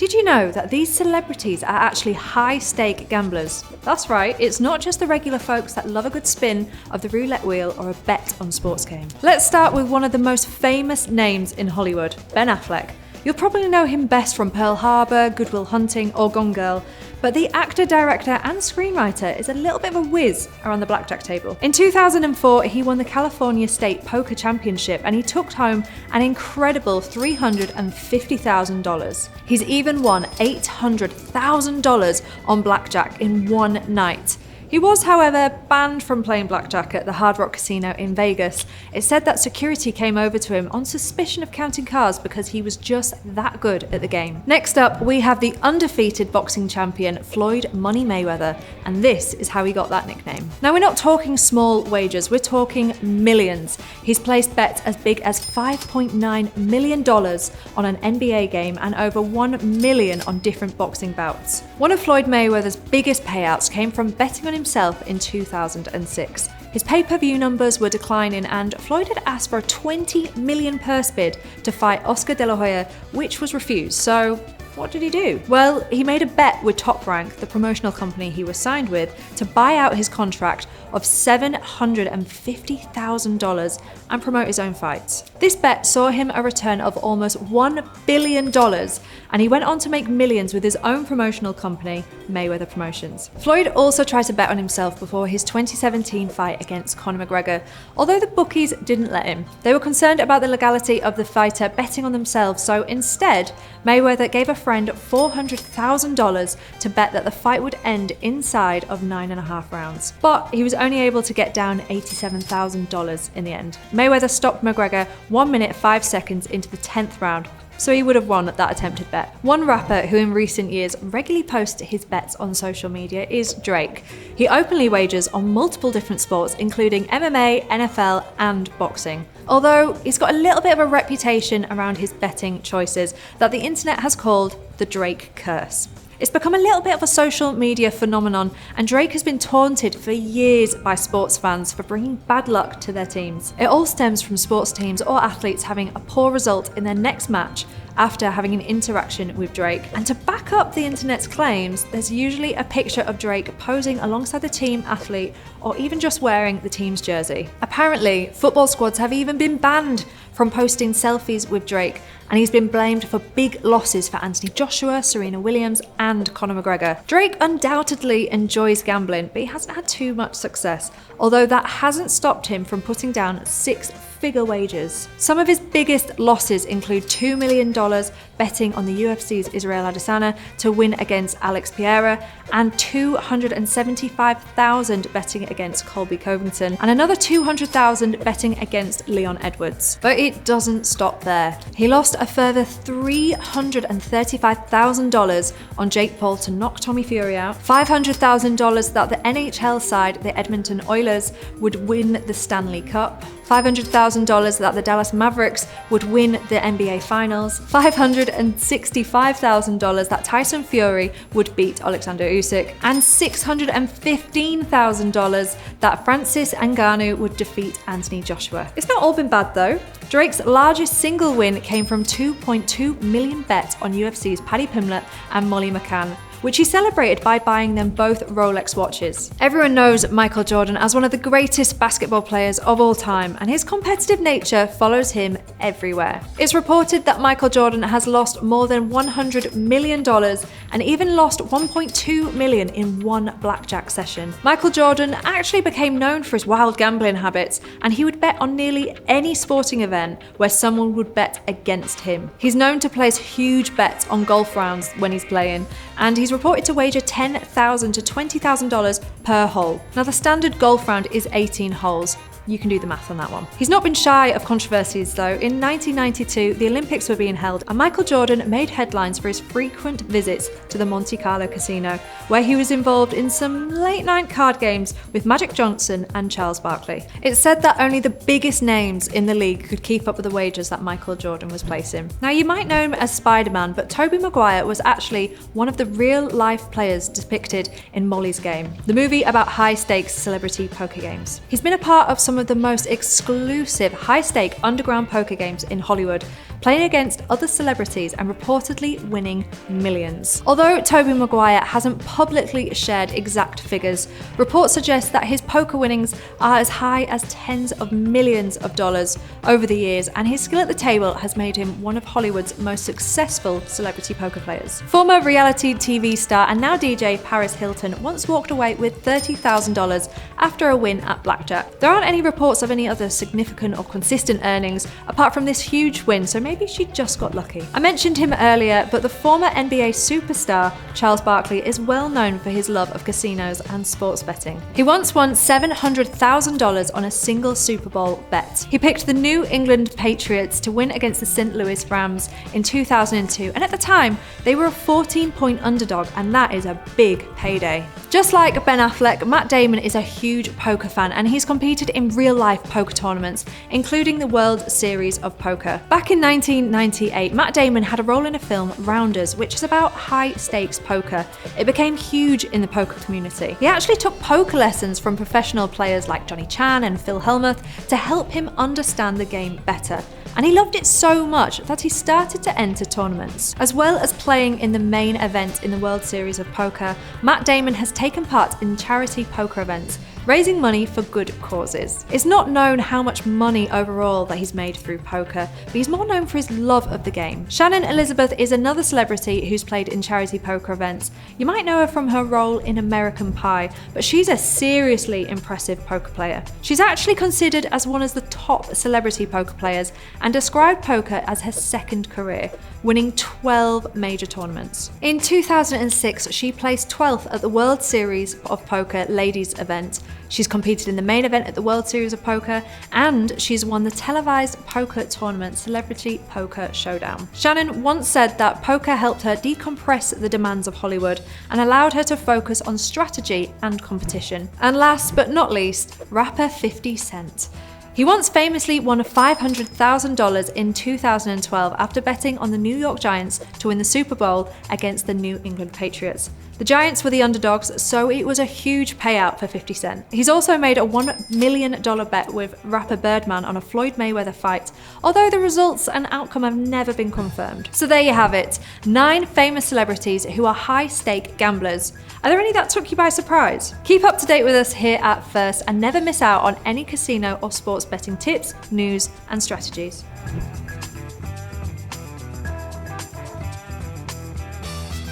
Did you know that these celebrities are actually high-stake gamblers? That's right, it's not just the regular folks that love a good spin of the roulette wheel or a bet on sports game. Let's start with one of the most famous names in Hollywood, Ben Affleck. You'll probably know him best from Pearl Harbor, Good Will Hunting, or Gone Girl, but the actor, director, and screenwriter is a little bit of a whiz around the blackjack table. In 2004, he won the California State Poker Championship and he took home an incredible $350,000. He's even won $800,000 on blackjack in one night. He was, however, banned from playing blackjack at the Hard Rock Casino in Vegas. It's said that security came over to him on suspicion of counting cards because he was just that good at the game. Next up, we have the undefeated boxing champion, Floyd Money Mayweather, and this is how he got that nickname. Now, we're not talking small wagers, we're talking millions. He's placed bets as big as $5.9 million on an NBA game and over $1 million on different boxing bouts. One of Floyd Mayweather's biggest payouts came from betting on himself in 2006. His pay-per-view numbers were declining and Floyd had asked for a $20 million purse bid to fight Oscar De La Hoya, which was refused. So what did he do? Well, he made a bet with Top Rank, the promotional company he was signed with, to buy out his contract of $750,000 and promote his own fights. This bet saw him a return of almost $1 billion, and he went on to make millions with his own promotional company, Mayweather Promotions. Floyd also tried to bet on himself before his 2017 fight against Connor McGregor, although the bookies didn't let him. They were concerned about the legality of the fighter betting on themselves, so instead, Mayweather gave a friend $400,000 to bet that the fight would end inside of 9.5 rounds. But he was only able to get down $87,000 in the end. Mayweather stopped McGregor 1 minute 5 seconds into the 10th round, so he would have won that attempted bet. One rapper who in recent years regularly posts his bets on social media is Drake. He openly wagers on multiple different sports, including MMA, NFL, and boxing. Although he's got a little bit of a reputation around his betting choices that the internet has called the Drake curse. It's become a little bit of a social media phenomenon, and Drake has been taunted for years by sports fans for bringing bad luck to their teams. It all stems from sports teams or athletes having a poor result in their next match after having an interaction with Drake. And to back up the internet's claims, there's usually a picture of Drake posing alongside the team athlete or even just wearing the team's jersey. Apparently, football squads have even been banned from posting selfies with Drake, and he's been blamed for big losses for Anthony Joshua, Serena Williams, and Conor McGregor. Drake undoubtedly enjoys gambling, but he hasn't had too much success, although that hasn't stopped him from putting down six-figure wagers. Some of his biggest losses include $2 million betting on the UFC's Israel Adesanya to win against Alex Pereira, and $275,000 betting against Colby Covington, and another $200,000 betting against Leon Edwards. But it doesn't stop there. He lost a further $335,000 on Jake Paul to knock Tommy Fury out, $500,000 that the NHL side, the Edmonton Oilers, would win the Stanley Cup, $500,000 that the Dallas Mavericks would win the NBA Finals, $565,000 that Tyson Fury would beat Alexander Usyk, and $615,000 that Francis Ngannou would defeat Anthony Joshua. It's not all been bad though. Drake's largest single win came from $2.2 million bets on UFC's Paddy Pimblett and Molly McCann, which he celebrated by buying them both Rolex watches. Everyone knows Michael Jordan as one of the greatest basketball players of all time, and his competitive nature follows him everywhere. It's reported that Michael Jordan has lost more than $100 million and even lost $1.2 million in one blackjack session. Michael Jordan actually became known for his wild gambling habits, and he would bet on nearly any sporting event where someone would bet against him. He's known to place huge bets on golf rounds when he's playing, and he's reported to wager $10,000 to $20,000 per hole. Now, the standard golf round is 18 holes. You can do the math on that one. He's not been shy of controversies though. In 1992, the Olympics were being held, and Michael Jordan made headlines for his frequent visits to the Monte Carlo casino, where he was involved in some late-night card games with Magic Johnson and Charles Barkley. It's said that only the biggest names in the league could keep up with the wagers that Michael Jordan was placing. Now, you might know him as Spider-Man, but Toby Maguire was actually one of the real-life players depicted in Molly's Game, the movie about high-stakes celebrity poker games. He's been a part of some some of the most exclusive, high-stake underground poker games in Hollywood, playing against other celebrities and reportedly winning millions. Although Toby Maguire hasn't publicly shared exact figures, reports suggest that his poker winnings are as high as tens of millions of dollars over the years, and his skill at the table has made him one of Hollywood's most successful celebrity poker players. Former reality TV star and now DJ Paris Hilton once walked away with $30,000 after a win at blackjack. There aren't any reports of any other significant or consistent earnings apart from this huge win, so maybe she just got lucky. I mentioned him earlier, but the former NBA superstar Charles Barkley is well known for his love of casinos and sports betting. He once won $700,000 on a single Super Bowl bet. He picked the New England Patriots to win against the St. Louis Rams in 2002, and at the time, they were a 14-point underdog, and that is a big payday. Just like Ben Affleck, Matt Damon is a huge poker fan, and he's competed in real-life poker tournaments, including the World Series of Poker. Back in 1998, Matt Damon had a role in a film, Rounders, which is about high-stakes poker. It became huge in the poker community. He actually took poker lessons from professional players like Johnny Chan and Phil Hellmuth to help him understand the game better. And he loved it so much that he started to enter tournaments. As well as playing in the main event in the World Series of Poker, Matt Damon has taken part in charity poker events, raising money for good causes. It's not known how much money overall that he's made through poker, but he's more known for his love of the game. Shannon Elizabeth is another celebrity who's played in charity poker events. You might know her from her role in American Pie, but she's a seriously impressive poker player. She's actually considered as one of the top celebrity poker players and described poker as her second career, winning 12 major tournaments. In 2006, she placed 12th at the World Series of Poker Ladies event. She's competed in the main event at the World Series of Poker, and she's won the televised poker tournament Celebrity Poker Showdown. Shannon once said that poker helped her decompress the demands of Hollywood and allowed her to focus on strategy and competition. And last but not least, rapper 50 Cent. He once famously won $500,000 in 2012 after betting on the New York Giants to win the Super Bowl against the New England Patriots. The Giants were the underdogs, so it was a huge payout for 50 Cent. He's also made a $1 million bet with rapper Birdman on a Floyd Mayweather fight, although the results and outcome have never been confirmed. So there you have it, 9 famous celebrities who are high-stake gamblers. Are there any that took you by surprise? Keep up to date with us here at First and never miss out on any casino or sports betting tips, news, and strategies.